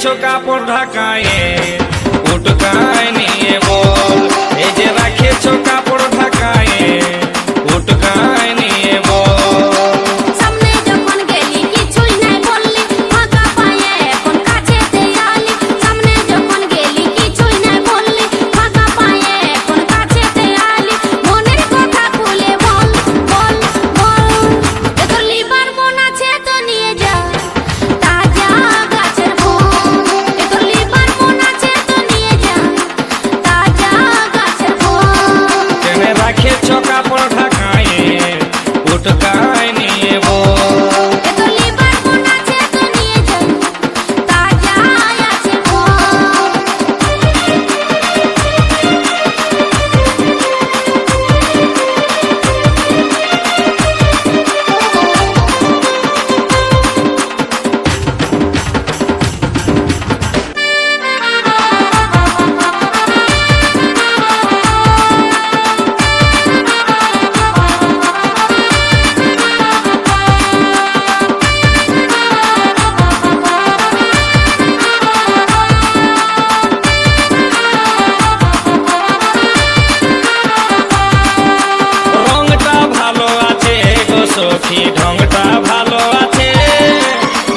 রেখেছো কাপড় ঢাকায়ে উটকায় নিয়ে বল, এই যে রেখেছো কাপড় ঢাকায়ে উটকায় নিয়ে বল। সামনে যখন গেলি কিছুই নাই বললি, ফাঁকা পায়ে এখন কাছে দেয়ালি। সামনে যখন গেলি কিছুই নাই বললি, ফাঁকা পায়ে এখন কাছে দেয়ালি। মনের কথা খুলে বল বল বল, তোর লিভার মন আছে তো নিয়ে যা তাজা গাছের ফল। তোর লিভার মন আছে তো নিয়ে যা তাজা গাছের ফল। কেন রেখেছো কাপড় ঢাকায়ে উটকায় নিয়ে বল। তোর লিভার মন আছে তো নিয়ে যা তাজা আছে ফল। রংটা ভালো আছে গো সখী, ঢংটা ভালো আছে,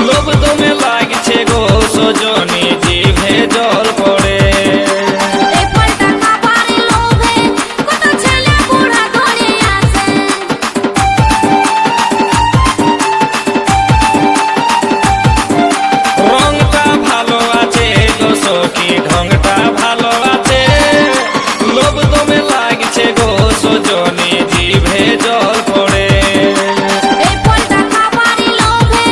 লোভ দমে লাগছে গো সজনী, জিভে জল পড়ে। এই ফলটা খাবারের লোভে কত ছেলে বুড়া ধরে আসে। রংটা ভালো আছে গো সখী, ঢংটা ভালো আছে, লোভ দমে লাগছে গো সজনী, জিভে জল পড়ে। এই ফলটা খাবারের লোভে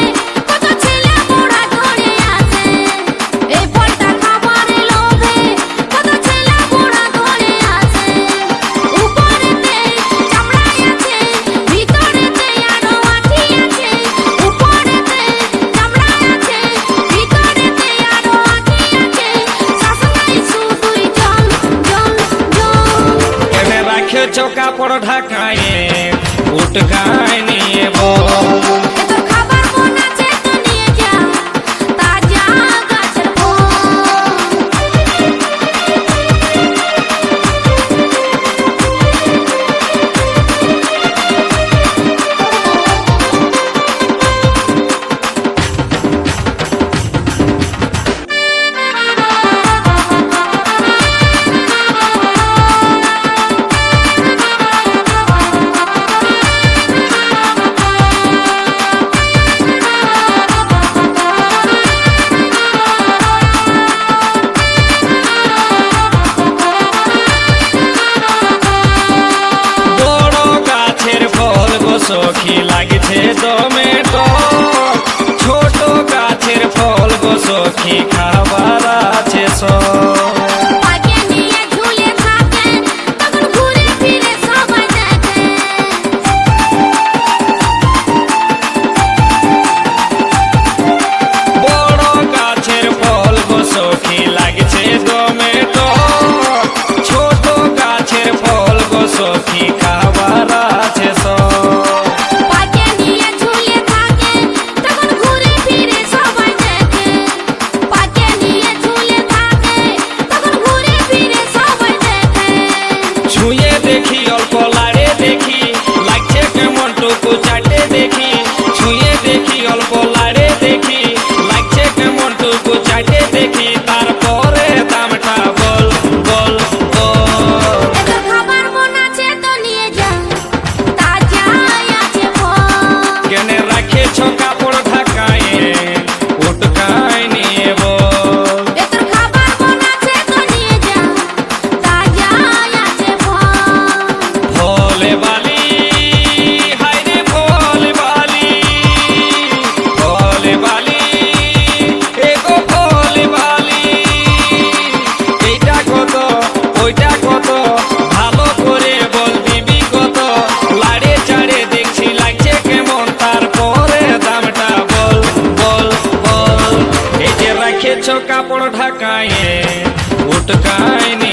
কত ছেলে বুড়া ধরে আসে। এই ফলটা খাবারের লোভে কত ছেলে বুড়া ধরে আসে। উপরেতে চামড়াই আছে, ভিতরেতে আরো আঠি আছে। উপরেতে চামড়াই আছে, ভিতরেতে আরো আঠি আছে। শাসনাই শুধুই জল জল জল। কেন রাখেছো কাপড় ঢাকায়ে উটকায় নিয়ে বল। তোর খাবার মন আছে তো নিয়ে যা তাজা গাছের ফল। বড় গাছের ফল গো সখী লাগছে দমে টক, ছোট গাছের ফল গো সখী খাবার আছে সব। পাকে নিয়ে ঝুলে থাকে তখন ঘুরে ফিরে সবাই দেখে। বড় গাছের ফল গো সখী লাগছে দমে টক, ছোট গাছের ফল গো সখী খাবার আছে সব। পাকে নিয়ে ঝুলে থাকে তখন ঘুরে ফিরে সবাই দেখে। পাকে নিয়ে ঝুলে থাকে তখন ঘুরে ফিরে সবাই দেখে। ছুঁয়ে দেখি অল্প লাড়ে দেখি, লাগছে কেমন টুকু চাটে দেখি। ছুঁয়ে দেখি অল্প লাড়ে দেখি, লাগছে কেমন টুকু চাটে দেখি। তারপরে দামটা বল বল বল। তোর খাবার মন আছে তো নিয়ে যা তাজা আছে ফল। কেন রাখেছো কাপড় ঢাকায়ে উটকায় নিয়ে বল। তোর খাবার মন আছে তো নিয়ে যা তাজা আছে ফল। ভোলে বালি হায়রে ভোলে বালি, ভোলে বালি এগো ভোলে বালি। এইটা কত ওইটা কত ভালো করে বল দিবি কত, লাড়ে চাড়ে দেখছি লাগছে কেমন, তারপরে দামটা বল বল বল। এই যে রেখেছো কাপড় ঢাকায়ে উটকায় নিয়ে